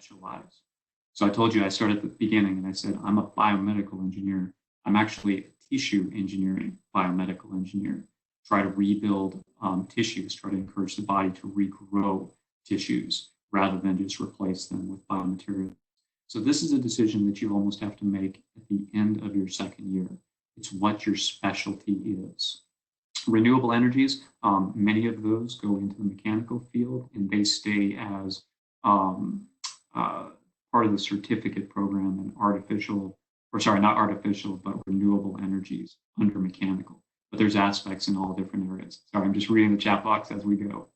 specialize. So I told you I started at the beginning and I said, I'm a biomedical engineer. I'm actually a tissue engineering biomedical engineer. Try to rebuild tissues, try to encourage the body to regrow tissues rather than just replace them with biomaterials. So this is a decision that you almost have to make at the end of your second year. It's what your specialty is. Renewable energies, many of those go into the mechanical field and they stay as part of the certificate program in not artificial, but renewable energies under mechanical. But there's aspects in all different areas. Sorry, I'm just reading the chat box as we go.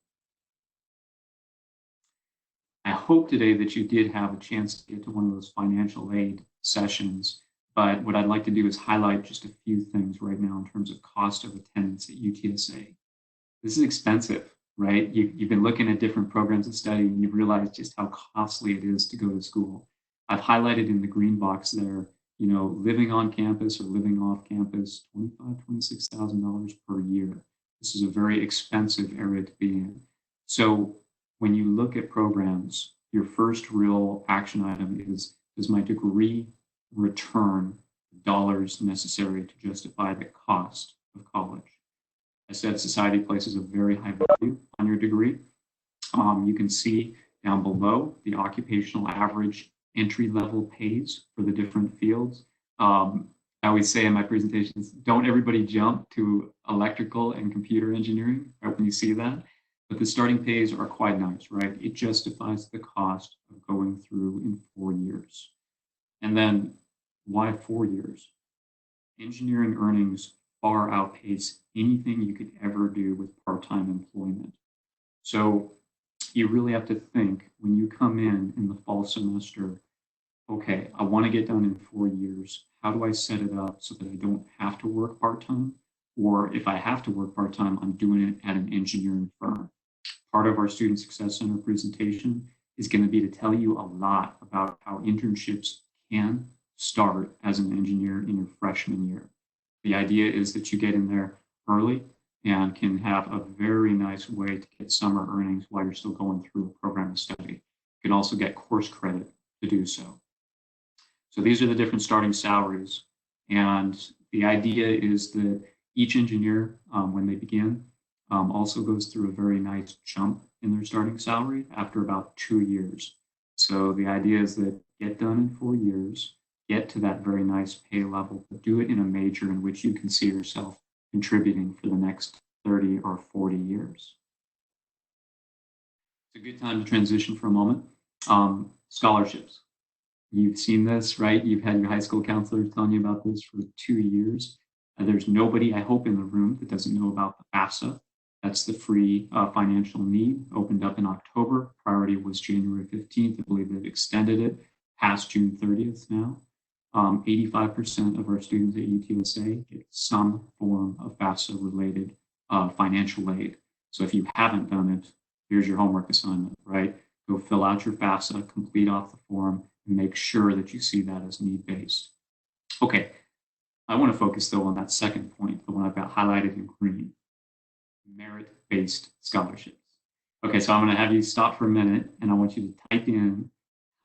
I hope today that you did have a chance to get to one of those financial aid sessions, but what I'd like to do is highlight just a few things right now in terms of cost of attendance at UTSA. This is expensive, right? You've been looking at different programs of study and you've realized just how costly it is to go to school. I've highlighted in the green box there, living on campus or living off campus, $25,000, $26,000 per year. This is a very expensive area to be in. So when you look at programs, your first real action item is, does my degree return dollars necessary to justify the cost of college? I said society places a very high value on your degree. You can see down below the occupational average entry level pays for the different fields. I always say in my presentations, don't everybody jump to electrical and computer engineering right when you see that. But the starting pays are quite nice, right? It justifies the cost of going through in 4 years. And then why 4 years? Engineering earnings far outpace anything you could ever do with part-time employment. So you really have to think when you come in the fall semester, okay, I want to get done in 4 years. How do I set it up so that I don't have to work part-time? Or if I have to work part-time, I'm doing it at an engineering firm. Part of our Student Success Center presentation is going to be to tell you a lot about how internships can start as an engineer in your freshman year. The idea is that you get in there early and can have a very nice way to get summer earnings while you're still going through a program of study. You can also get course credit to do so. So these are the different starting salaries. And the idea is that each engineer, when they begin, also goes through a very nice jump in their starting salary after about 2 years. So the idea is that get done in 4 years, get to that very nice pay level, but do it in a major in which you can see yourself contributing for the next 30 or 40 years. It's a good time to transition for a moment. Scholarships. You've seen this, right? You've had your high school counselors telling you about this for 2 years. There's nobody, I hope, in the room that doesn't know about the FAFSA. That's the free financial need, opened up in October. Priority was January 15th. I believe they've extended it past June 30th now. 85% of our students at UTSA get some form of FAFSA-related financial aid. So if you haven't done it, here's your homework assignment, right? Go fill out your FAFSA, complete off the form, and make sure that you see that as need-based. Okay, I want to focus, though, on that second point, the one I've got highlighted in green, merit-based scholarships. Okay, so I'm going to have you stop for a minute, and I want you to type in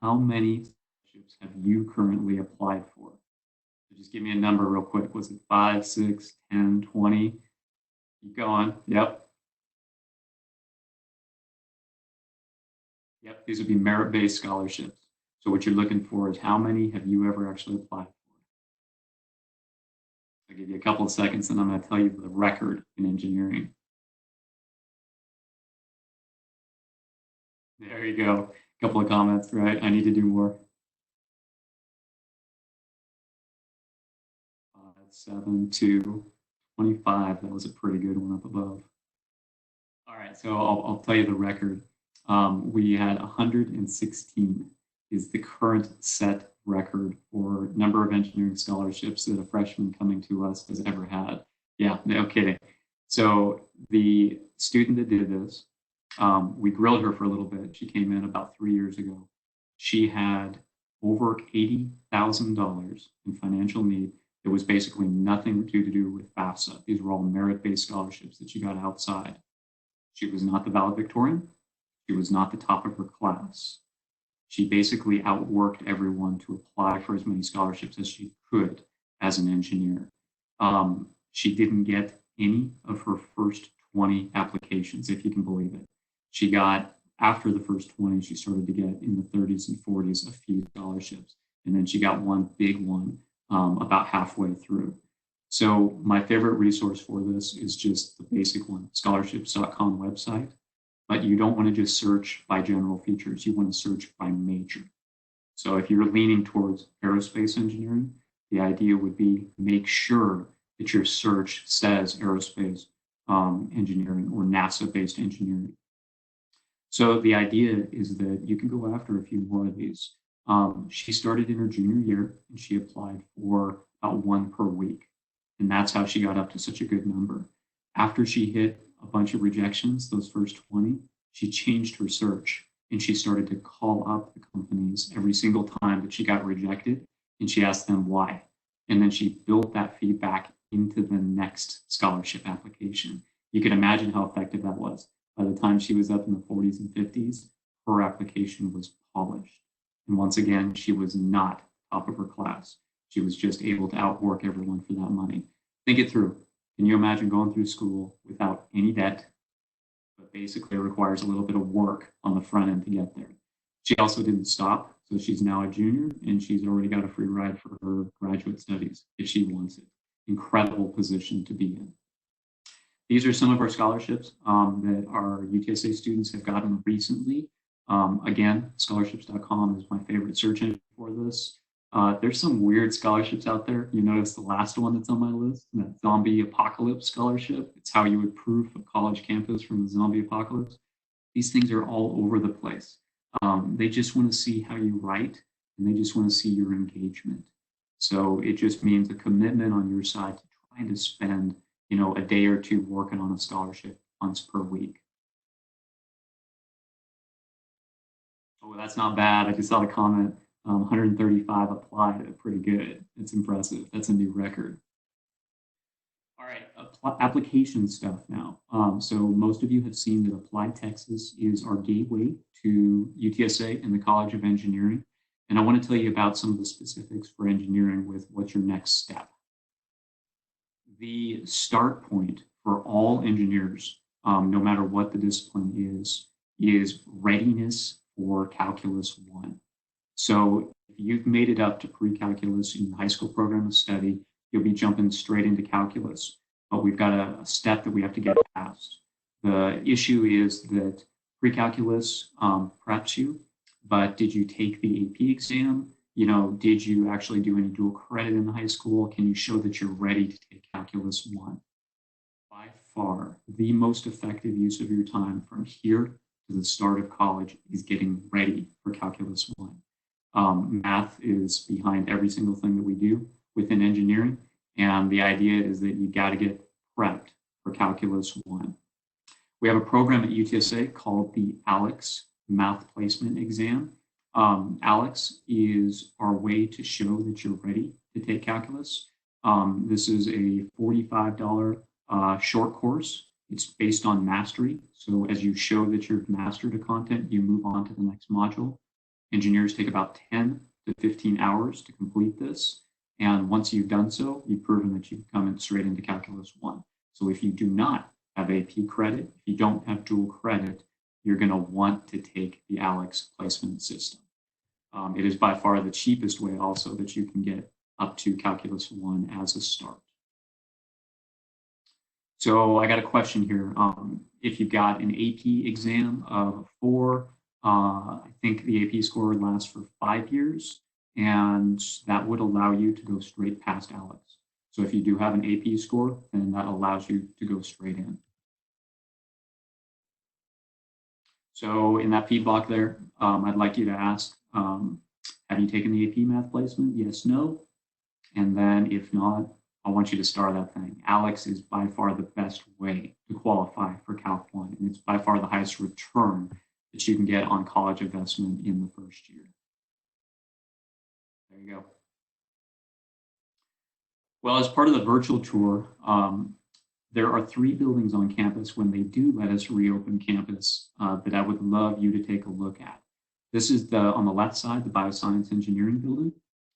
how many scholarships have you currently applied for. So just give me a number real quick. Was it 5, 6, 10, 20? Keep going. Yep. Yep, these would be merit-based scholarships. So what you're looking for is how many have you ever actually applied for? I'll give you a couple of seconds and I'm going to tell you the record in engineering. There you go. A couple of comments, right? I need to do more. 5, 7, 2, 25. That was a pretty good one up above. All right, so I'll tell you the record. We had 116 is the current set record for number of engineering scholarships that a freshman coming to us has ever had. Yeah, no kidding. So the student that did this, we grilled her for a little bit. She came in about 3 years ago. She had over $80,000 in financial need. It was basically nothing to do with FAFSA. These were all merit-based scholarships that she got outside. She was not the valedictorian. She was not the top of her class. She basically outworked everyone to apply for as many scholarships as she could as an engineer. She didn't get any of her first 20 applications, if you can believe it. She got, after the first 20, she started to get in the 30s and 40s a few scholarships. And then she got one big one about halfway through. So my favorite resource for this is just the basic one, scholarships.com website. But you don't want to just search by general features. You want to search by major. So if you're leaning towards aerospace engineering, the idea would be make sure that your search says aerospace engineering or NASA-based engineering. So the idea is that you can go after a few more of these. She started in her junior year and she applied for about one per week. And that's how she got up to such a good number. After she hit a bunch of rejections, those first 20, she changed her search and she started to call up the companies every single time that she got rejected and she asked them why. And then she built that feedback into the next scholarship application. You can imagine how effective that was. By the time she was up in the 40s and 50s, her application was polished. And once again, she was not top of her class. She was just able to outwork everyone for that money. Think it through. Can you imagine going through school without any debt, but basically it requires a little bit of work on the front end to get there? She also didn't stop, so she's now a junior and she's already got a free ride for her graduate studies if she wants it. Incredible position to be in. These are some of our scholarships that our UTSA students have gotten recently. Again, scholarships.com is my favorite search engine for this. There's some weird scholarships out there. You notice the last one that's on my list, that zombie apocalypse scholarship. It's how you would proof a college campus from the zombie apocalypse. These things are all over the place. They just want to see how you write and they just want to see your engagement. So it just means a commitment on your side to trying to spend, a day or two working on a scholarship once per week. Oh, that's not bad. I just saw the comment. 135 applied. Pretty good. It's impressive. That's a new record. All right, application stuff now. So most of you have seen that Applied Texas is our gateway to UTSA and the College of Engineering. And I want to tell you about some of the specifics for engineering with what's your next step. The start point for all engineers, no matter what the discipline is readiness for Calculus 1. So if you've made it up to pre-calculus in the high school program of study, you'll be jumping straight into calculus. But we've got a step that we have to get past. The issue is that pre-calculus preps you, but did you take the AP exam? Did you actually do any dual credit in the high school? Can you show that you're ready to take Calculus 1? By far, the most effective use of your time from here to the start of college is getting ready for Calculus 1. Math is behind every single thing that we do within engineering. And the idea is that you got to get prepped for Calculus 1. We have a program at UTSA called the ALEX Math Placement Exam. ALEX is our way to show that you're ready to take calculus. This is a $45 short course. It's based on mastery. So as you show that you've mastered a content, you move on to the next module. Engineers take about 10 to 15 hours to complete this. And once you've done so, you've proven that you've come in straight into Calculus 1. So if you do not have AP credit, if you don't have dual credit, you're going to want to take the ALEX placement system. It is by far the cheapest way also that you can get up to Calculus 1 as a start. So I got a question here. If you've got an AP exam of 4, I think the AP score lasts for 5 years, and that would allow you to go straight past ALEX. So if you do have an AP score, then that allows you to go straight in. So in that feedback there, I'd like you to ask, have you taken the AP math placement? Yes, no. And then if not, I want you to star that thing. ALEX is by far the best way to qualify for Calc 1, and it's by far the highest return that you can get on college investment in the first year. There you go. Well, as part of the virtual tour, there are 3 buildings on campus when they do let us reopen campus that I would love you to take a look at. This is on the left side, the bioscience engineering building.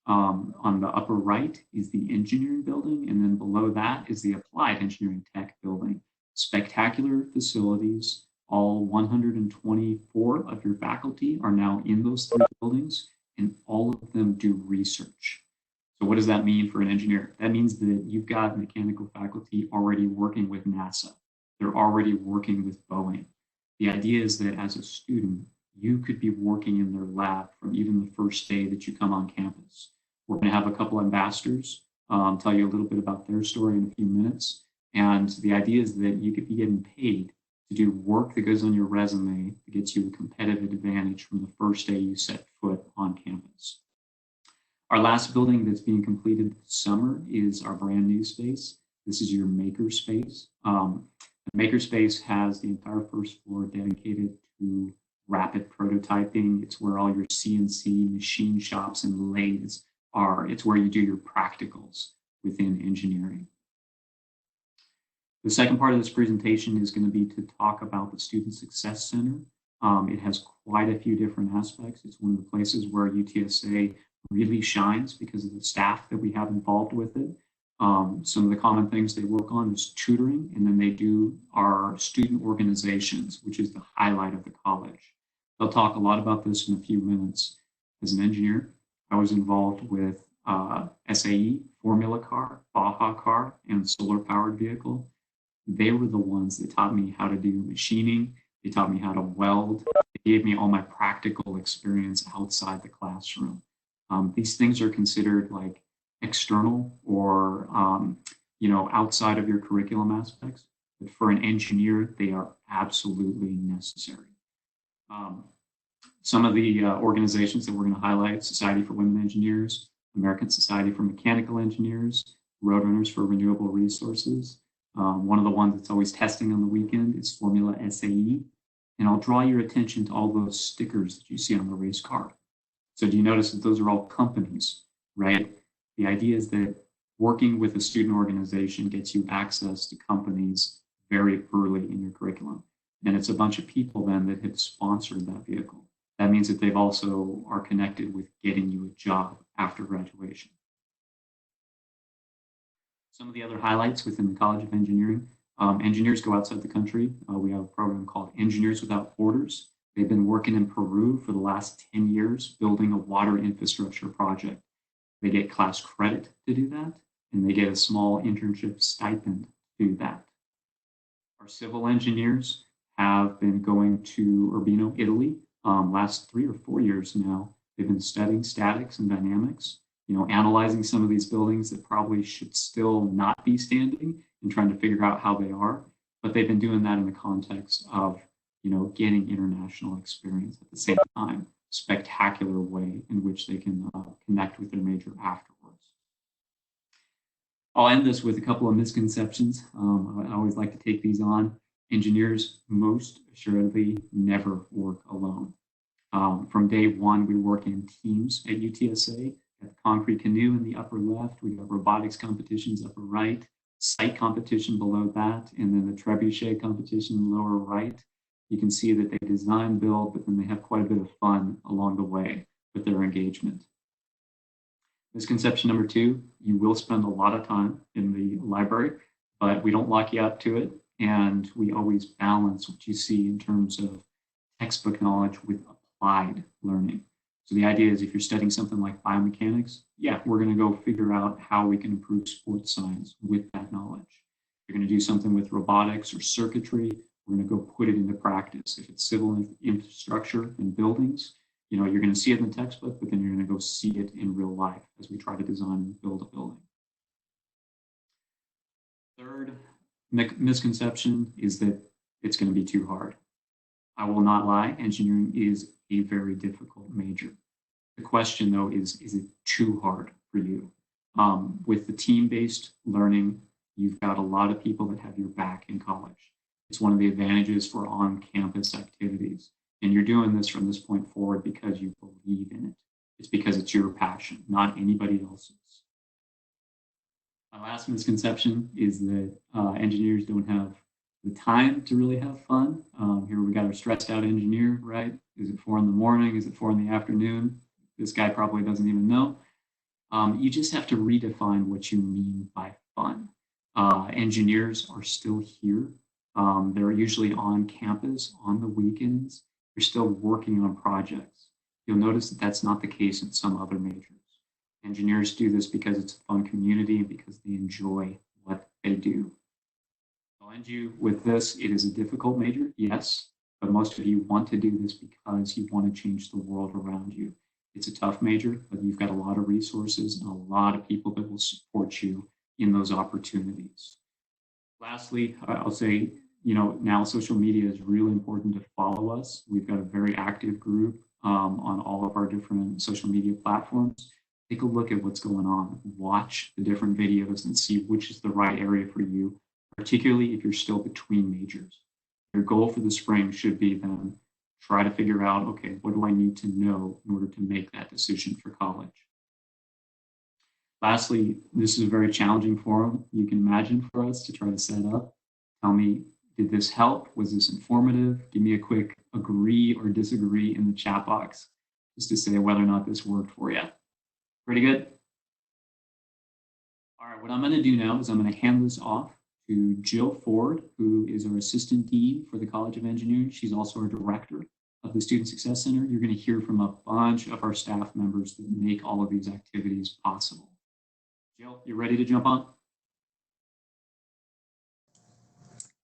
On the upper right is the engineering building, and then below that is the applied engineering tech building. Spectacular facilities. All 124 of your faculty are now in those three buildings, and all of them do research. So what does that mean for an engineer? That means that you've got mechanical faculty already working with NASA. They're already working with Boeing. The idea is that as a student, you could be working in their lab from even the first day that you come on campus. We're going to have a couple ambassadors tell you a little bit about their story in a few minutes. And the idea is that you could be getting paid to do work that goes on your resume that gets you a competitive advantage from the first day you set foot on campus. Our last building that's being completed this summer is our brand new space. This is your maker space. The maker space has the entire first floor dedicated to rapid prototyping. It's where all your CNC machine shops and lathes are. It's where you do your practicals within engineering. The second part of this presentation is going to be to talk about the Student Success Center. It has quite a few different aspects. It's one of the places where UTSA really shines because of the staff that we have involved with it. Some of the common things they work on is tutoring, and then they do our student organizations, which is the highlight of the college. They'll talk a lot about this in a few minutes. As an engineer, I was involved with SAE, Formula Car, Baja Car, and solar powered vehicle. They were the ones that taught me how to do machining. They taught me how to weld. They gave me all my practical experience outside the classroom. These things are considered like external or outside of your curriculum aspects, but for an engineer, they are absolutely necessary. Some of the organizations that we're going to highlight: Society for Women Engineers, American Society for Mechanical Engineers, Roadrunners for Renewable Resources. One of the ones that's always testing on the weekend is Formula SAE. And I'll draw your attention to all those stickers that you see on the race car. So do you notice that those are all companies, right? The idea is that working with a student organization gets you access to companies very early in your curriculum. And it's a bunch of people then that have sponsored that vehicle. That means that they've also are connected with getting you a job after graduation. Some of the other highlights within the College of Engineering: engineers go outside the country. We have a program called Engineers Without Borders. They've been working in Peru for the last 10 years, building a water infrastructure project. They get class credit to do that, and they get a small internship stipend to do that. Our civil engineers have been going to Urbino, Italy, last 3 or 4 years now. They've been studying statics and dynamics, analyzing some of these buildings that probably should still not be standing and trying to figure out how they are. But they've been doing that in the context of, getting international experience at the same time. Spectacular way in which they can connect with their major afterwards. I'll end this with a couple of misconceptions. I always like to take these on. Engineers most assuredly never work alone. From day one, we work in teams at UTSA. At the concrete canoe in the upper left, we have robotics competitions upper right, site competition below that, and then the trebuchet competition lower right. You can see that they design, build, but then they have quite a bit of fun along the way with their engagement. Misconception number 2, you will spend a lot of time in the library, but we don't lock you out to it. And we always balance what you see in terms of textbook knowledge with applied learning. So the idea is if you're studying something like biomechanics, yeah, we're going to go figure out how we can improve sports science with that knowledge. If you're going to do something with robotics or circuitry, we're going to go put it into practice. If it's civil infrastructure and buildings, you're going to see it in the textbook, but then you're going to go see it in real life as we try to design and build a building. Third misconception is that it's going to be too hard. I will not lie, engineering is a very difficult major. The question, though, is it too hard for you? With the team-based learning, you've got a lot of people that have your back in college. It's one of the advantages for on-campus activities. And you're doing this from this point forward because you believe in it. It's because it's your passion, not anybody else's. My last misconception is that engineers don't have the time to really have fun. Here we got our stressed out engineer, right? Is it 4 in the morning? Is it 4 in the afternoon? This guy probably doesn't even know. You just have to redefine what you mean by fun. Engineers are still here. They're usually on campus on the weekends. They're still working on projects. You'll notice that that's not the case in some other majors. Engineers do this because it's a fun community and because they enjoy what they do. I'll end you with this. It is a difficult major, yes, but most of you want to do this because you want to change the world around you. It's a tough major, but you've got a lot of resources and a lot of people that will support you in those opportunities. Lastly, I'll say, now social media is really important to follow us. We've got a very active group on all of our different social media platforms. Take a look at what's going on. Watch the different videos and see which is the right area for you, particularly if you're still between majors. Your goal for the spring should be then try to figure out, okay, what do I need to know in order to make that decision for college? Lastly, this is a very challenging forum you can imagine for us to try to set up. Tell me, did this help? Was this informative? Give me a quick agree or disagree in the chat box just to say whether or not this worked for you. Pretty good? All right, what I'm going to do now is I'm going to hand this off to Jill Ford, who is our Assistant Dean for the College of Engineering. She's also our Director of the Student Success Center. You're going to hear from a bunch of our staff members that make all of these activities possible. Jill, you ready to jump on?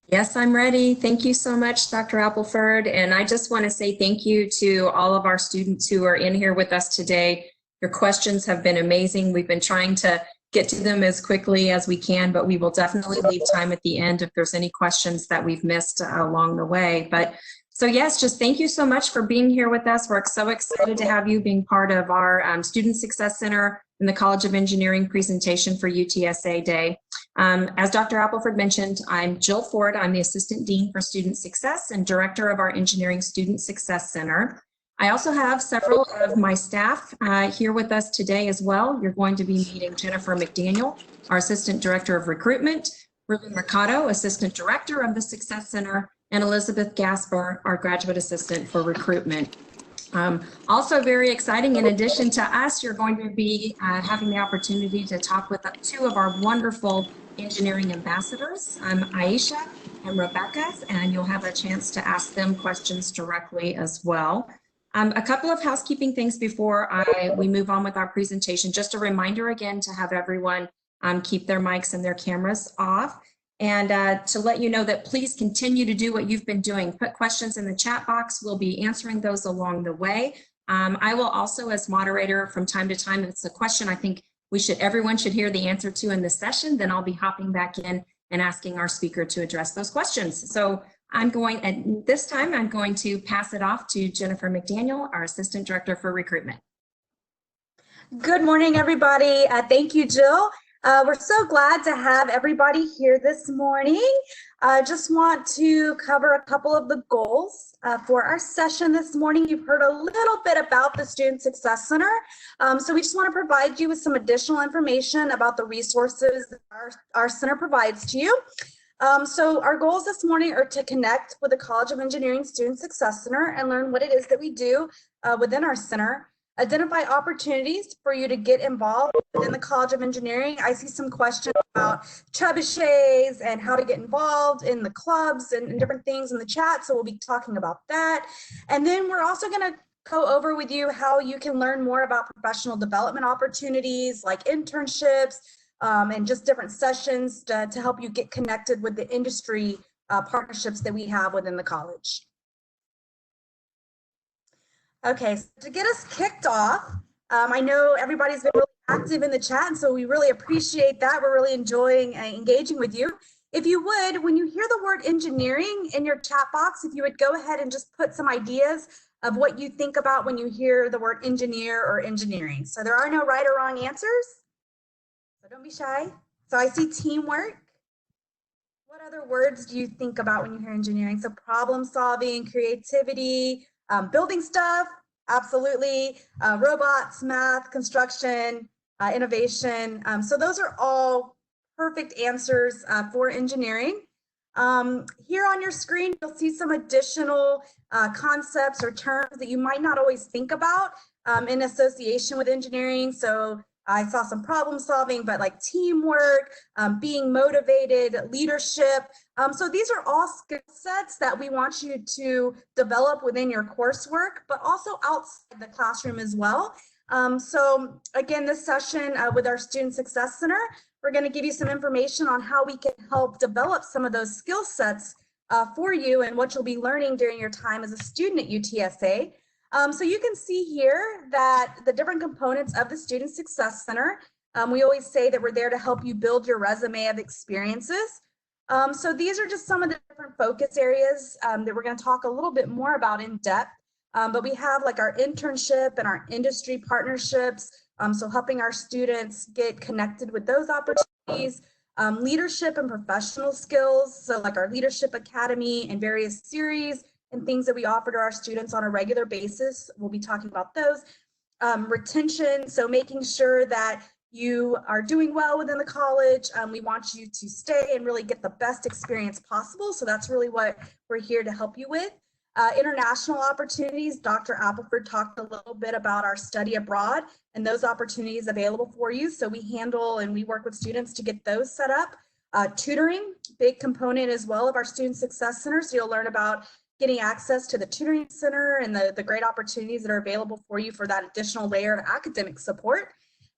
Yes, I'm ready. Thank you so much, Dr. Appleford. And I just want to say thank you to all of our students who are in here with us today. Your questions have been amazing. We've been trying to get to them as quickly as we can, but we will definitely leave time at the end if there's any questions that we've missed along the way. But so yes, just thank you so much for being here with us. We're so excited to have you being part of our Student Success Center in the College of Engineering presentation for UTSA Day. As Dr. Appleford mentioned, I'm Jill Ford. I'm the Assistant Dean for Student Success and Director of our Engineering Student Success Center. I also have several of my staff here with us today as well. You're going to be meeting Jennifer McDaniel, our Assistant Director of Recruitment, Ruben Mercado, Assistant Director of the Success Center, and Elizabeth Gasper, our Graduate Assistant for Recruitment. Also very exciting, in addition to us, you're going to be having the opportunity to talk with two of our wonderful engineering ambassadors, Aisha and Rebecca, and you'll have a chance to ask them questions directly as well. A couple of housekeeping things before we move on with our presentation. Just a reminder again to have everyone keep their mics and their cameras off. And to let you know that please continue to do what you've been doing. Put questions in the chat box. We'll be answering those along the way. I will also, as moderator, from time to time, if it's a question I think everyone should hear the answer to in this session, then I'll be hopping back in and asking our speaker to address those questions. So at this time, I'm going to pass it off to Jennifer McDaniel, our Assistant Director for Recruitment. Good morning, everybody. Thank you, Jill. We're so glad to have everybody here this morning. I just want to cover a couple of the goals for our session this morning. You've heard a little bit about the Student Success Center. So we just want to provide you with some additional information about the resources that our center provides to you. So our goals this morning are to connect with the College of Engineering Student Success Center and learn what it is that we do within our center. Identify opportunities for you to get involved within the College of Engineering. I see some questions about trebuchets and how to get involved in the clubs and different things in the chat, so we'll be talking about that. And then we're also going to go over with you how you can learn more about professional development opportunities like internships and just different sessions to help you get connected with the industry partnerships that we have within the college. Okay, so to get us kicked off, I know everybody's been really active in the chat, and so we really appreciate that. We're really enjoying engaging with you. If you would, when you hear the word engineering in your chat box, if you would go ahead and just put some ideas of what you think about when you hear the word engineer or engineering. So there are no right or wrong answers, so don't be shy. So I see teamwork. What other words do you think about when you hear engineering? So problem solving, creativity, building stuff, absolutely. Robots, math, construction, innovation. So those are all perfect answers for engineering. Here on your screen, you'll see some additional concepts or terms that you might not always think about in association with engineering. So I saw some problem solving, but like teamwork, being motivated, leadership. So these are all skill sets that we want you to develop within your coursework, but also outside the classroom as well. So again, this session with our Student Success Center, we're going to give you some information on how we can help develop some of those skill sets for you and what you'll be learning during your time as a student at UTSA. So you can see here that the different components of the Student Success Center, we always say that we're there to help you build your resume of experiences. So these are just some of the different focus areas that we're going to talk a little bit more about in depth. But we have like our internship and our industry partnerships. So helping our students get connected with those opportunities, leadership and professional skills. So like our Leadership Academy and various series and things that we offer to our students on a regular basis. We'll be talking about those. Retention, so making sure that you are doing well within the college. We want you to stay and really get the best experience possible. So that's really what we're here to help you with. International opportunities, Dr. Appleford talked a little bit about our study abroad and those opportunities available for you. So we handle and we work with students to get those set up. Tutoring, big component as well of our Student Success Center. So you'll learn about getting access to the tutoring center and the great opportunities that are available for you for that additional layer of academic support.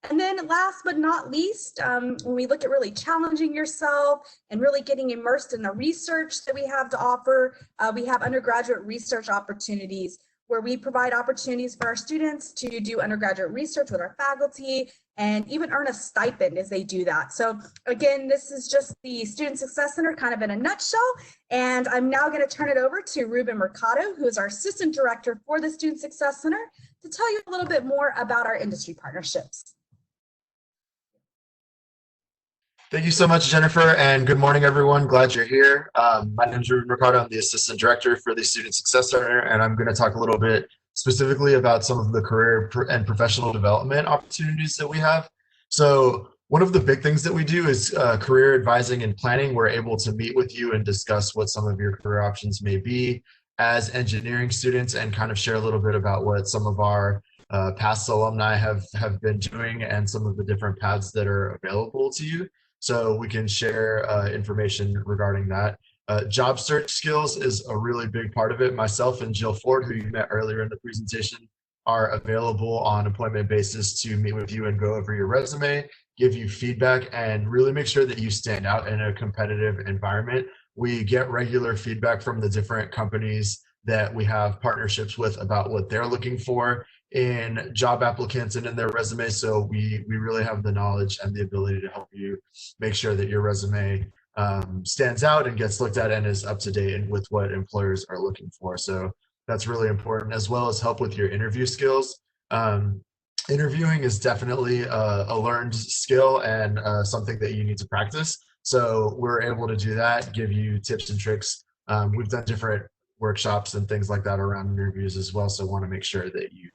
And then last but not least, when we look at really challenging yourself and really getting immersed in the research that we have to offer, we have undergraduate research opportunities where we provide opportunities for our students to do undergraduate research with our faculty and even earn a stipend as they do that. So again, this is just the Student Success Center kind of in a nutshell. And I'm now going to turn it over to Ruben Mercado, who is our Assistant Director for the Student Success Center, to tell you a little bit more about our industry partnerships. Thank you so much, Jennifer, and good morning, everyone. Glad you're here. My name is Ruben Mercado. I'm the Assistant Director for the Student Success Center, and I'm going to talk a little bit specifically about some of the career and professional development opportunities that we have. So one of the big things that we do is career advising and planning. We're able to meet with you and discuss what some of your career options may be as engineering students and kind of share a little bit about what some of our past alumni have been doing and some of the different paths that are available to you. So we can share information regarding that. Job search skills is a really big part of it. Myself and Jill Ford, who you met earlier in the presentation, are available on appointment basis to meet with you and go over your resume, give you feedback, and really make sure that you stand out in a competitive environment. We get regular feedback from the different companies that we have partnerships with about what they're looking for in job applicants and in their resume. So we really have the knowledge and the ability to help you make sure that your resume stands out and gets looked at and is up to date with what employers are looking for. So that's really important, as well as help with your interview skills. Interviewing is definitely a learned skill and something that you need to practice. So we're able to do that, give you tips and tricks. We've done different workshops and things like that around interviews as well. So want to make sure that you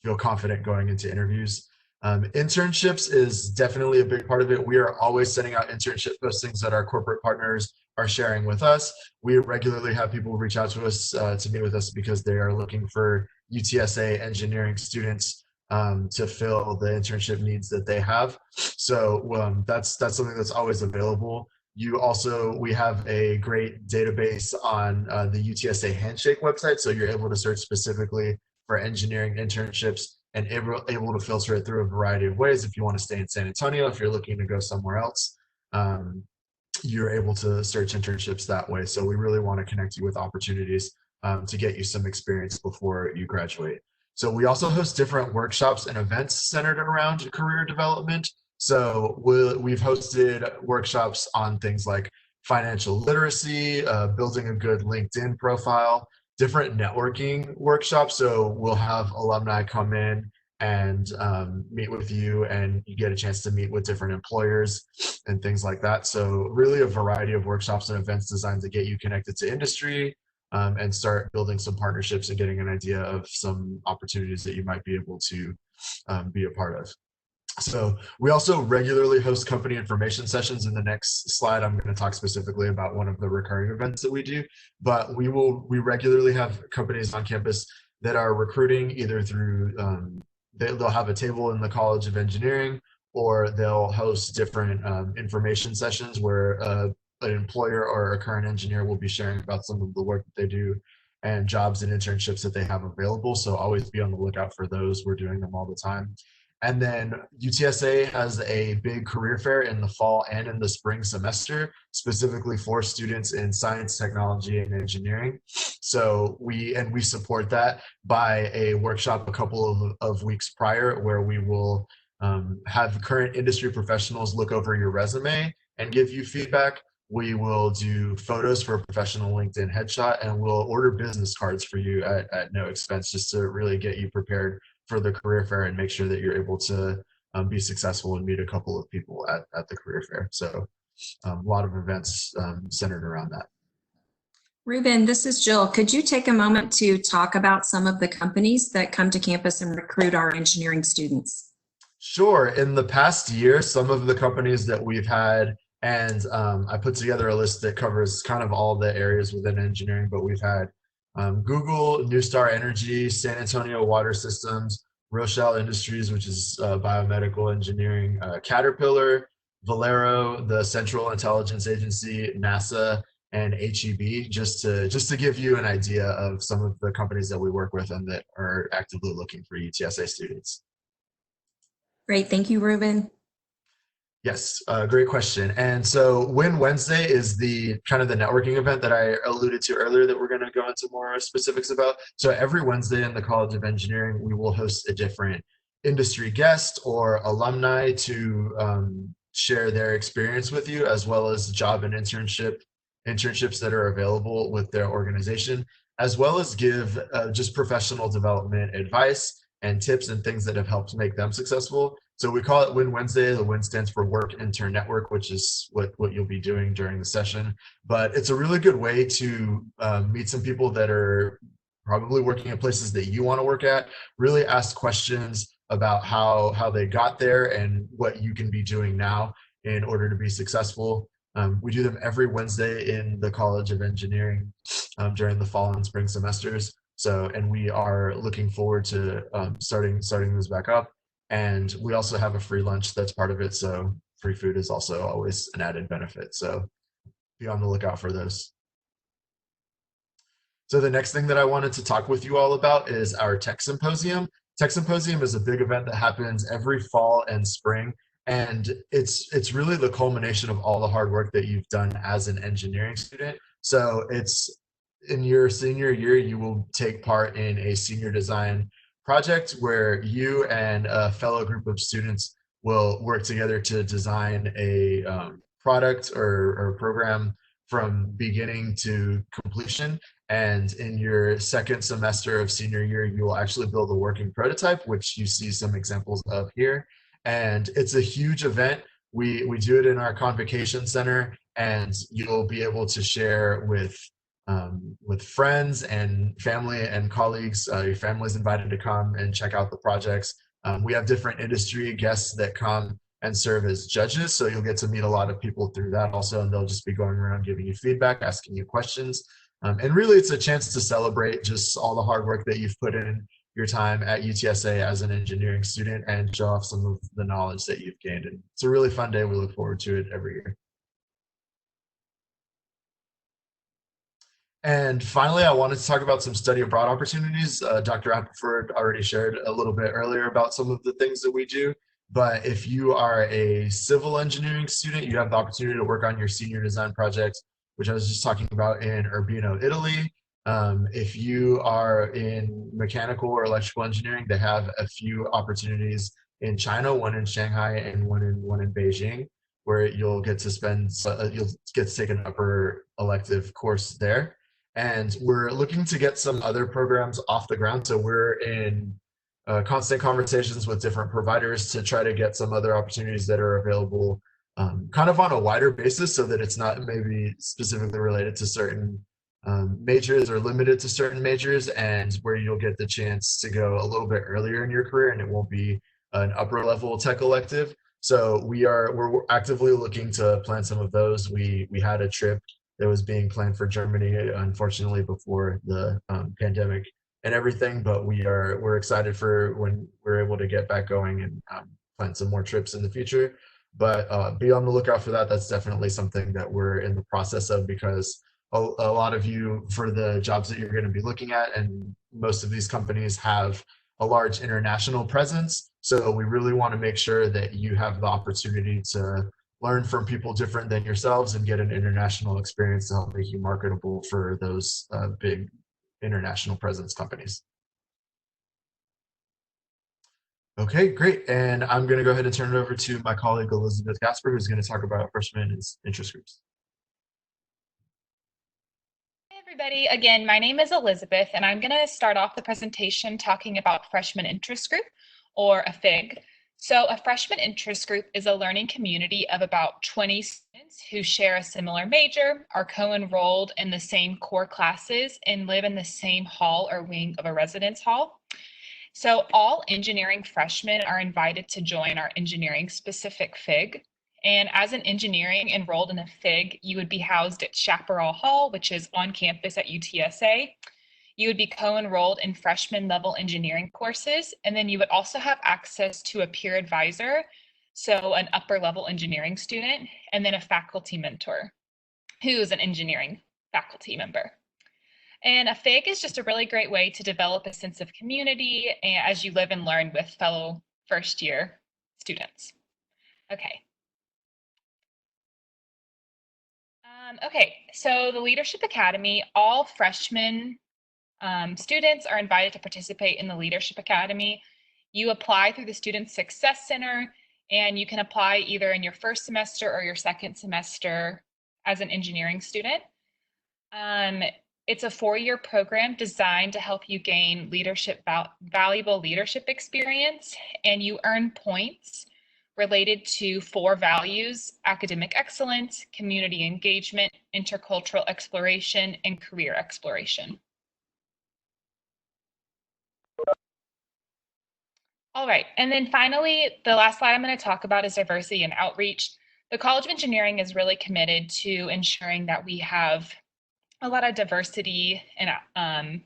feel confident going into interviews. Internships is definitely a big part of it. We are always sending out internship postings that our corporate partners are sharing with us. We regularly have people reach out to us to meet with us because they are looking for UTSA engineering students to fill the internship needs that they have. So that's something that's always available. We have a great database on the UTSA Handshake website, so you're able to search specifically for engineering internships and able to filter it through a variety of ways. If you want to stay in San Antonio, if you're looking to go somewhere else, you're able to search internships that way. So we really want to connect you with opportunities to get you some experience before you graduate. So we also host different workshops and events centered around career development. So we've hosted workshops on things like financial literacy, building a good LinkedIn profile, different networking workshops. So we'll have alumni come in and meet with you, and you get a chance to meet with different employers and things like that. So really a variety of workshops and events designed to get you connected to industry and start building some partnerships and getting an idea of some opportunities that you might be able to be a part of. So we also regularly host company information sessions. In the next slide, I'm going to talk specifically about one of the recurring events that we do, but we regularly have companies on campus that are recruiting either through, they'll have a table in the College of Engineering, or they'll host different information sessions where an employer or a current engineer will be sharing about some of the work that they do and jobs and internships that they have available. So always be on the lookout for those. We're doing them all the time. And then UTSA has a big career fair in the fall and in the spring semester, specifically for students in science, technology, and engineering. So we support that by a workshop a couple of weeks prior, where we will have current industry professionals look over your resume and give you feedback. We will do photos for a professional LinkedIn headshot, and we'll order business cards for you at no expense, just to really get you prepared for the career fair and make sure that you're able to be successful and meet a couple of people at the career fair. So a lot of events centered around that. Ruben, this is Jill. Could you take a moment to talk about some of the companies that come to campus and recruit our engineering students? Sure. In the past year, some of the companies that we've had, and I put together a list that covers kind of all the areas within engineering, but we've had Google, New Star Energy, San Antonio Water Systems, Rochelle Industries, which is Biomedical Engineering, Caterpillar, Valero, the Central Intelligence Agency, NASA, and HEB, just to give you an idea of some of the companies that we work with and that are actively looking for UTSA students. Great. Thank you, Ruben. Yes, great question. And so Win Wednesday is the kind of the networking event that I alluded to earlier that we're going to go into more specifics about. So every Wednesday in the College of Engineering, we will host a different industry guest or alumni to share their experience with you, as well as job and internships that are available with their organization, as well as give just professional development advice and tips and things that have helped make them successful. So we call it Win Wednesday. The Win stands for Work, Intern, Network, which is what you'll be doing during the session. But it's a really good way to meet some people that are probably working at places that you want to work at, really ask questions about how they got there and what you can be doing now in order to be successful. We do them every Wednesday in the College of Engineering during the fall and spring semesters. So, and we are looking forward to starting those back up. And we also have a free lunch that's part of it. So free food is also always an added benefit. So be on the lookout for those. So the next thing that I wanted to talk with you all about is our Tech Symposium. Tech Symposium is a big event that happens every fall and spring. And it's really the culmination of all the hard work that you've done as an engineering student. So it's in your senior year, you will take part in a senior design project where you and a fellow group of students will work together to design a product or program from beginning to completion. And in your second semester of senior year, you will actually build a working prototype, which you see some examples of here. And it's a huge event. We do it in our convocation center, and you'll be able to share with friends and family and colleagues. Your family's invited to come and check out the projects. We have different industry guests that come and serve as judges, so you'll get to meet a lot of people through that also, and they'll just be going around giving you feedback, asking you questions. And really, it's a chance to celebrate just all the hard work that you've put in your time at UTSA as an engineering student and show off some of the knowledge that you've gained. And it's a really fun day. We look forward to it every year. And finally, I wanted to talk about some study abroad opportunities. Dr. Appleford already shared a little bit earlier about some of the things that we do. But if you are a civil engineering student, you have the opportunity to work on your senior design project, which I was just talking about, in Urbino, Italy. If you are in mechanical or electrical engineering, they have a few opportunities in China, one in Shanghai and one in Beijing, where you'll get to take an upper elective course there. And we're looking to get some other programs off the ground. So we're in constant conversations with different providers to try to get some other opportunities that are available kind of on a wider basis, so that it's not maybe specifically related to certain majors or limited to certain majors, and where you'll get the chance to go a little bit earlier in your career, and it won't be an upper level tech elective. So we're actively looking to plan some of those. We had a trip that was being planned for Germany, unfortunately before the pandemic and everything, but we're excited for when we're able to get back going and plan some more trips in the future. But be on the lookout for that. That's definitely something that we're in the process of, because a lot of you, for the jobs that you're going to be looking at, and most of these companies have a large international presence. So we really want to make sure that you have the opportunity to learn from people different than yourselves and get an international experience to help make you marketable for those big international presence companies. Okay, great. And I'm going to go ahead and turn it over to my colleague, Elizabeth Gasper, who's going to talk about freshman interest groups. Hey everybody, again, my name is Elizabeth, and I'm going to start off the presentation talking about freshman interest group, or a FIG. So a freshman interest group is a learning community of about 20 students who share a similar major, are co-enrolled in the same core classes, and live in the same hall or wing of a residence hall. So all engineering freshmen are invited to join our engineering specific FIG. And as an engineering enrolled in a FIG, you would be housed at Chaparral Hall, which is on campus at UTSA. You would be co-enrolled in freshman level engineering courses, and then you would also have access to a peer advisor, so an upper level engineering student, and then a faculty mentor who is an engineering faculty member. And a FIG is just a really great way to develop a sense of community as you live and learn with fellow first year students. Okay. Okay, so the Leadership Academy, all freshmen students are invited to participate in the Leadership Academy. You apply through the Student Success Center, and you can apply either in your first semester or your second semester as an engineering student. It's a 4-year program designed to help you gain valuable leadership experience, and you earn points related to 4 values: academic excellence, community engagement, intercultural exploration, and career exploration. All right, and then finally, the last slide I'm going to talk about is diversity and outreach. The College of Engineering is really committed to ensuring that we have a lot of diversity and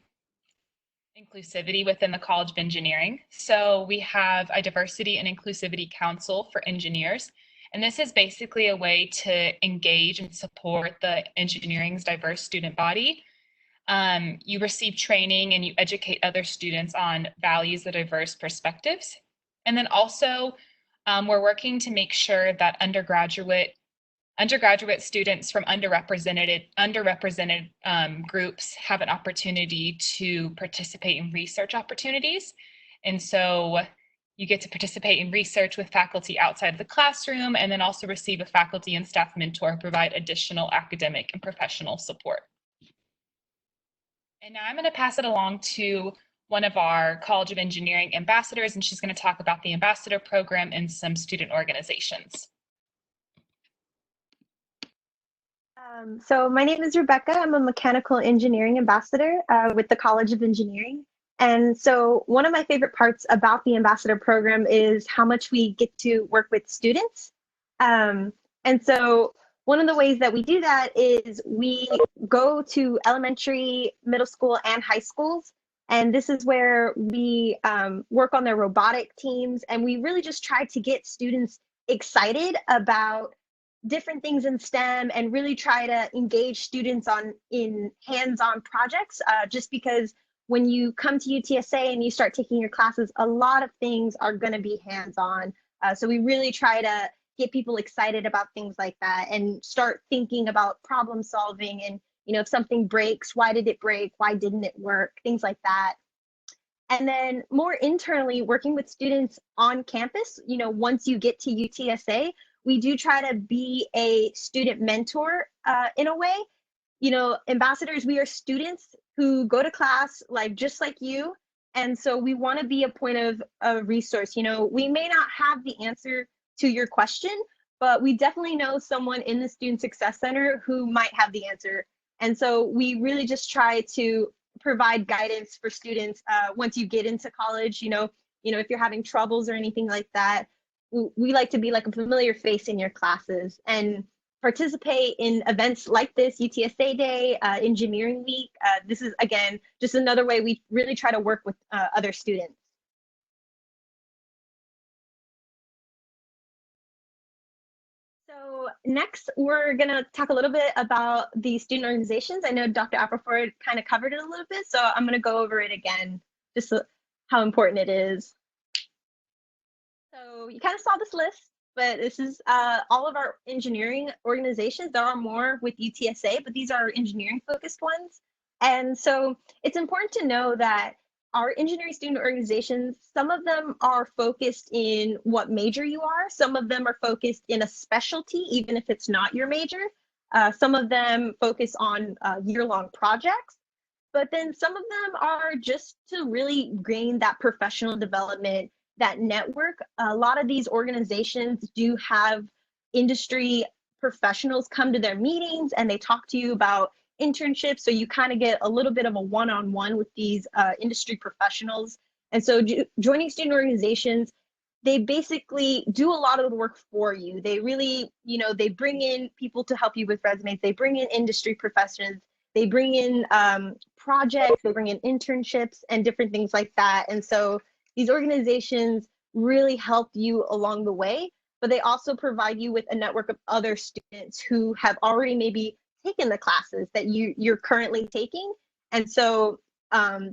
inclusivity within the College of Engineering. So we have a Diversity and Inclusivity Council for engineers. And this is basically a way to engage and support the engineering's diverse student body. You receive training and you educate other students on values of diverse perspectives. And then also, we're working to make sure that undergraduate students from underrepresented groups have an opportunity to participate in research opportunities. And so you get to participate in research with faculty outside of the classroom, and then also receive a faculty and staff mentor who provide additional academic and professional support. And now I'm going to pass it along to one of our College of Engineering ambassadors, and she's going to talk about the ambassador program and some student organizations. So my name is Rebecca. I'm a mechanical engineering ambassador with the College of Engineering. And so one of my favorite parts about the ambassador program is how much we get to work with students. And so one of the ways that we do that is we go to elementary, middle school, and high schools. And this is where we work on their robotic teams. And we really just try to get students excited about different things in STEM and really try to engage students in hands-on projects, just because when you come to UTSA and you start taking your classes, a lot of things are going to be hands-on. So we really try to get people excited about things like that and start thinking about problem solving and, you know, if something breaks, why did it break? Why didn't it work? Things like that. And then more internally, working with students on campus, you know, once you get to UTSA, we do try to be a student mentor in a way. You know, ambassadors, we are students who go to class just like you. And so we want to be a point of a resource. You know, we may not have the answer to your question, but we definitely know someone in the Student Success Center who might have the answer. And so we really just try to provide guidance for students once you get into college. You know, if you're having troubles or anything like that, we like to be like a familiar face in your classes and participate in events like this, UTSA Day, Engineering Week. This is, again, just another way we really try to work with other students. So next, we're going to talk a little bit about the student organizations. I know Dr. Appleford kind of covered it a little bit, so I'm going to go over it again, just how important it is. So you kind of saw this list, but this is all of our engineering organizations. There are more with UTSA, but these are engineering focused ones. And so it's important to know that our engineering student organizations, some of them are focused in what major you are. Some of them are focused in a specialty, even if it's not your major. Some of them focus on year-long projects. But then some of them are just to really gain that professional development, that network. A lot of these organizations do have industry professionals come to their meetings and they talk to you about internships. So you kind of get a little bit of a one-on-one with these industry professionals. And so joining student organizations, they basically do a lot of the work for you. They really, they bring in people to help you with resumes. They bring in industry professionals. They bring in projects, they bring in internships and different things like that. And so these organizations really help you along the way, but they also provide you with a network of other students who have already maybe taken the classes that you're currently taking. And so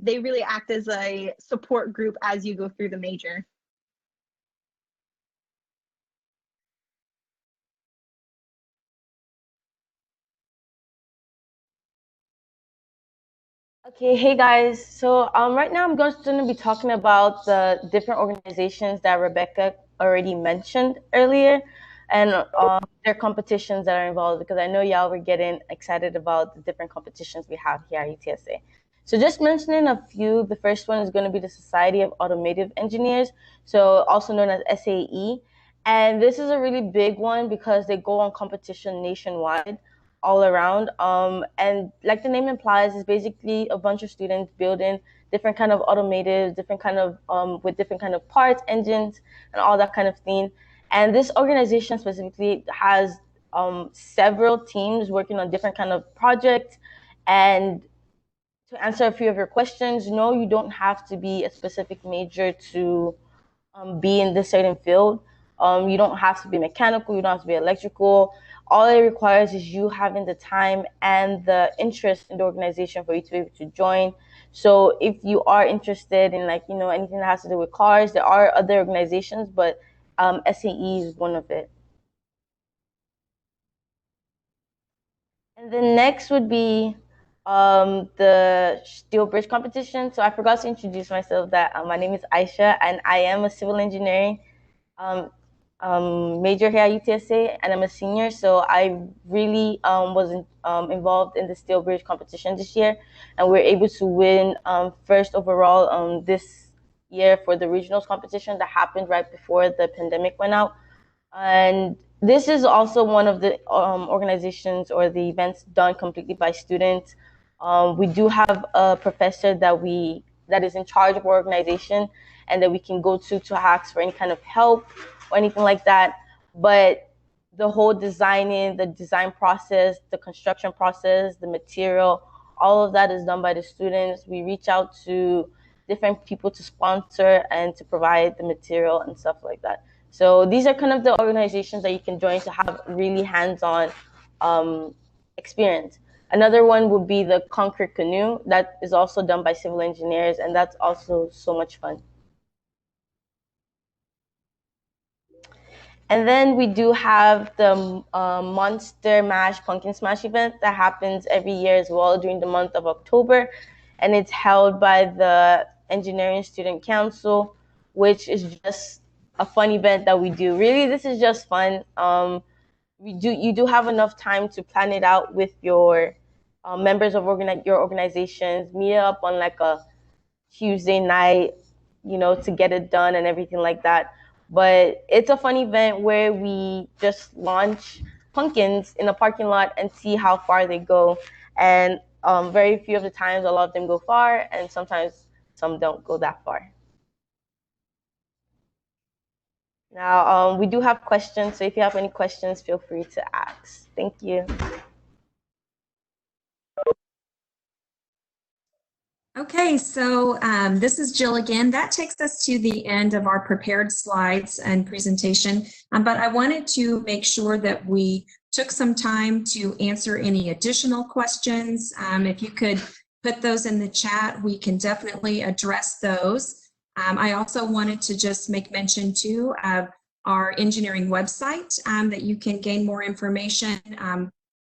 they really act as a support group as you go through the major. Okay, hey guys. So right now I'm just going to be talking about the different organizations that Rebecca already mentioned earlier, and their competitions that are involved, because I know y'all were getting excited about the different competitions we have here at UTSA. So just mentioning a few, the first one is going to be the Society of Automotive Engineers, so also known as SAE. And this is a really big one because they go on competition nationwide, all around. And like the name implies, it's basically a bunch of students building different kind of automotive, different kind of with different kind of parts, engines, and all that kind of thing. And this organization specifically has several teams working on different kind of projects. And to answer a few of your questions, no, you don't have to be a specific major to be in this certain field. You don't have to be mechanical, you don't have to be electrical. All it requires is you having the time and the interest in the organization for you to be able to join. So if you are interested in anything that has to do with cars, there are other organizations, but SAE is one of it. And then next would be the steel bridge competition. So I forgot to introduce myself that my name is Aisha and I am a civil engineering major here at UTSA, and I'm a senior. So I really was involved in the steel bridge competition this year, and we were able to win first overall this year for the regionals competition that happened right before the pandemic went out. And this is also one of the organizations or the events done completely by students. We do have a professor that is in charge of our organization and that we can go to ask for any kind of help or anything like that. But the whole designing, the design process, the construction process, the material, all of that is done by the students. We reach out to different people to sponsor and to provide the material and stuff like that. So these are kind of the organizations that you can join to have really hands-on experience. Another one would be the Concord Canoe. That is also done by civil engineers, and that's also so much fun. And then we do have the Monster Mash Pumpkin Smash event that happens every year as well during the month of October. And it's held by the Engineering Student Council, which is just a fun event that we do. Really, this is just fun. You do have enough time to plan it out with your members of your organizations, meet up on like a Tuesday night, to get it done and everything like that. But it's a fun event where we just launch pumpkins in a parking lot and see how far they go. And very few of the times, a lot of them go far, and sometimes some don't go that far. Now, we do have questions, so if you have any questions, feel free to ask. Thank you. Okay, so this is Jill again. That takes us to the end of our prepared slides and presentation, but I wanted to make sure that we took some time to answer any additional questions. If you could put those in the chat, we can definitely address those. I also wanted to just make mention too of our engineering website that you can gain more information.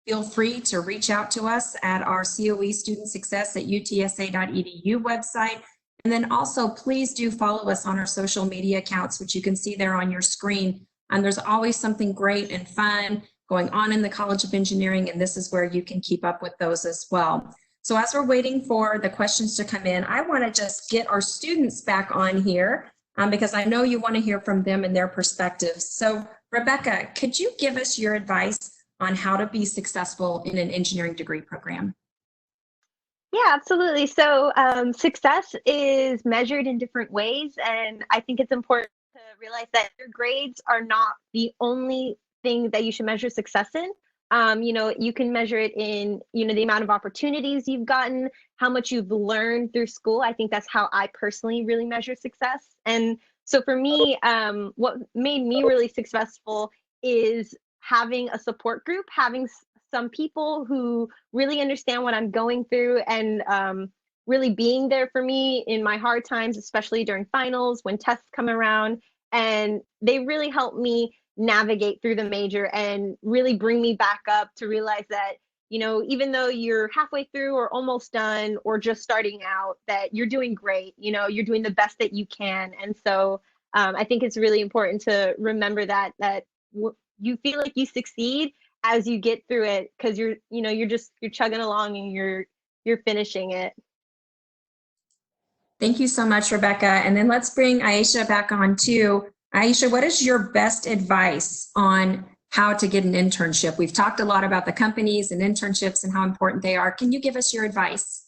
Feel free to reach out to us at our COE Student Success at utsa.edu website. And then also please do follow us on our social media accounts, which you can see there on your screen. And there's always something great and fun going on in the College of Engineering, and this is where you can keep up with those as well. So as we're waiting for the questions to come in, I want to just get our students back on here because I know you want to hear from them and their perspectives. So Rebecca, could you give us your advice on how to be successful in an engineering degree program? Yeah, absolutely. So success is measured in different ways, and I think it's important to realize that your grades are not the only thing that you should measure success in. You can measure it in, the amount of opportunities you've gotten, how much you've learned through school. I think that's how I personally really measure success. And so for me, what made me really successful is having a support group, having some people who really understand what I'm going through and really being there for me in my hard times, especially during finals, when tests come around. And they really help me navigate through the major and really bring me back up to realize that, even though you're halfway through or almost done or just starting out, that you're doing great, you're doing the best that you can. And so I think it's really important to remember that you feel like you succeed as you get through it, because you're chugging along and you're finishing it. Thank you so much, Rebecca. And then let's bring Aisha back on too. Aisha, what is your best advice on how to get an internship? We've talked a lot about the companies and internships and how important they are. Can you give us your advice?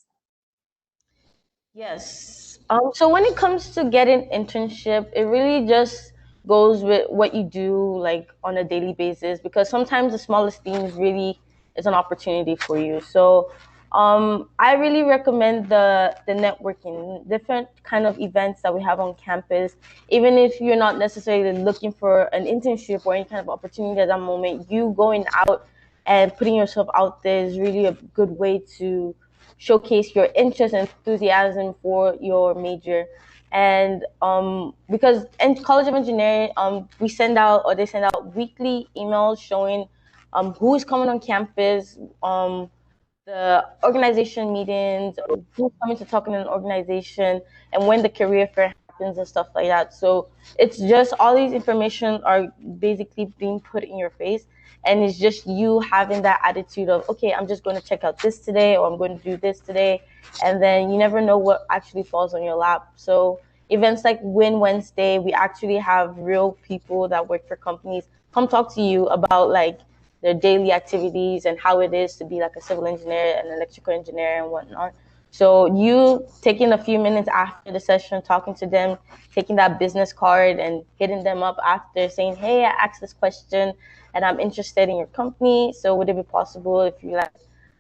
Yes. So when it comes to getting internship, it really just goes with what you do like on a daily basis, because sometimes the smallest things really is an opportunity for you. So I really recommend the networking, different kind of events that we have on campus. Even if you're not necessarily looking for an internship or any kind of opportunity at that moment, you going out and putting yourself out there is really a good way to showcase your interest and enthusiasm for your major. And because in College of Engineering, they send out weekly emails showing who is coming on campus, the organization meetings, who's coming to talk in an organization, and when the career fair happens and stuff like that. So it's just all these information are basically being put in your face, and it's just you having that attitude of, okay, I'm just going to check out this today, or I'm going to do this today, and then you never know what actually falls on your lap. So events like Win Wednesday, we actually have real people that work for companies come talk to you about like their daily activities and how it is to be like a civil engineer and electrical engineer and whatnot. So you taking a few minutes after the session, talking to them, taking that business card and hitting them up after saying, hey, I asked this question and I'm interested in your company. So would it be possible if you like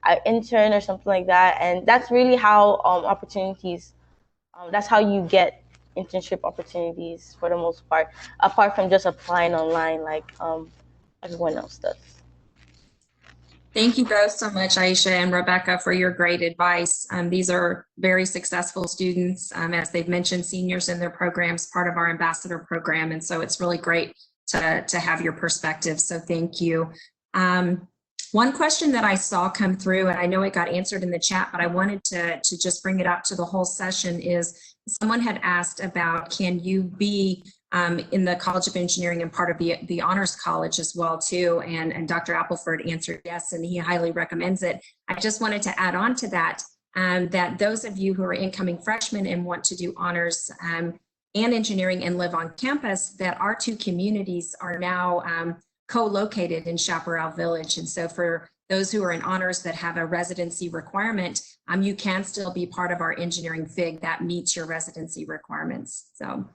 an intern or something like that? And that's really how opportunities, that's how you get internship opportunities for the most part, apart from just applying online like everyone else does. Thank you both so much, Aisha and Rebecca, for your great advice. These are very successful students, as they've mentioned, seniors in their programs, part of our ambassador program. And so it's really great to have your perspective. So thank you. One question that I saw come through, and I know it got answered in the chat, but I wanted to just bring it out to the whole session, is someone had asked about, can you be in the College of Engineering and part of the Honors College as well too? And Dr. Appleford answered yes, and he highly recommends it. I just wanted to add on to that, that those of you who are incoming freshmen and want to do honors and engineering and live on campus, that our two communities are now co-located in Chaparral Village. And so for those who are in honors that have a residency requirement, you can still be part of our engineering FIG that meets your residency requirements. So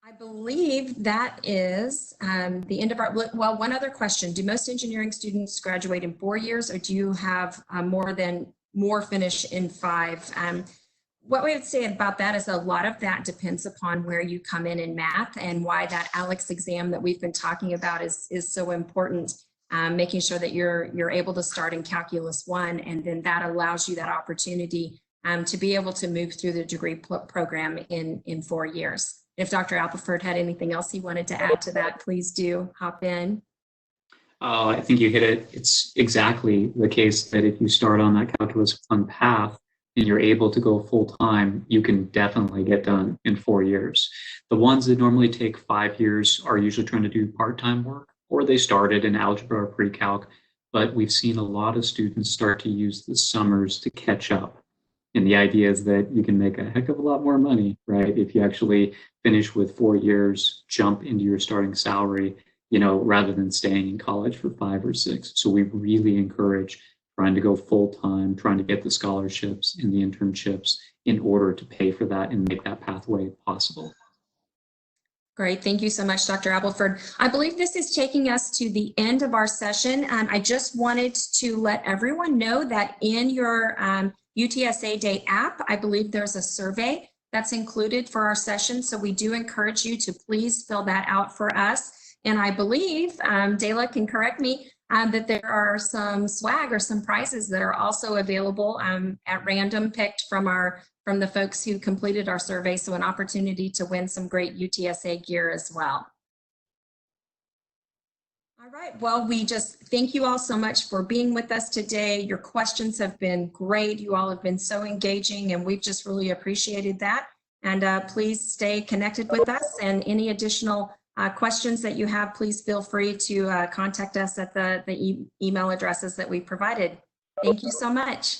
I believe that is the end of our, well, one other question. Do most engineering students graduate in 4 years, or do you have more finish in 5? What we would say about that is a lot of that depends upon where you come in math, and why that ALEX exam that we've been talking about is so important. Making sure that you're able to start in Calculus 1, and then that allows you that opportunity to be able to move through the degree program in 4 years. If Dr. Appleford had anything else he wanted to add to that, please do hop in. I think you hit it. It's exactly the case that if you start on that Calculus 1 path and you're able to go full time, you can definitely get done in 4 years. The ones that normally take 5 years are usually trying to do part-time work, or they started in algebra or pre-calc, but we've seen a lot of students start to use the summers to catch up. And the idea is that you can make a heck of a lot more money, right? If you actually finish with 4 years, jump into your starting salary, rather than staying in college for 5 or 6. So we really encourage trying to go full time, trying to get the scholarships and the internships in order to pay for that and make that pathway possible. Great. Thank you so much, Dr. Appleford. I believe this is taking us to the end of our session. I just wanted to let everyone know that in your UTSA Day app, I believe there's a survey that's included for our session. So we do encourage you to please fill that out for us. And I believe, Dayla can correct me, that there are some swag or some prizes that are also available at random, picked from the folks who completed our survey. So an opportunity to win some great UTSA gear as well. All right, well, we just thank you all so much for being with us today. Your questions have been great. You all have been so engaging, and we've just really appreciated that. And please stay connected with us, and any additional questions that you have, please feel free to contact us at the email addresses that we provided. Thank you so much.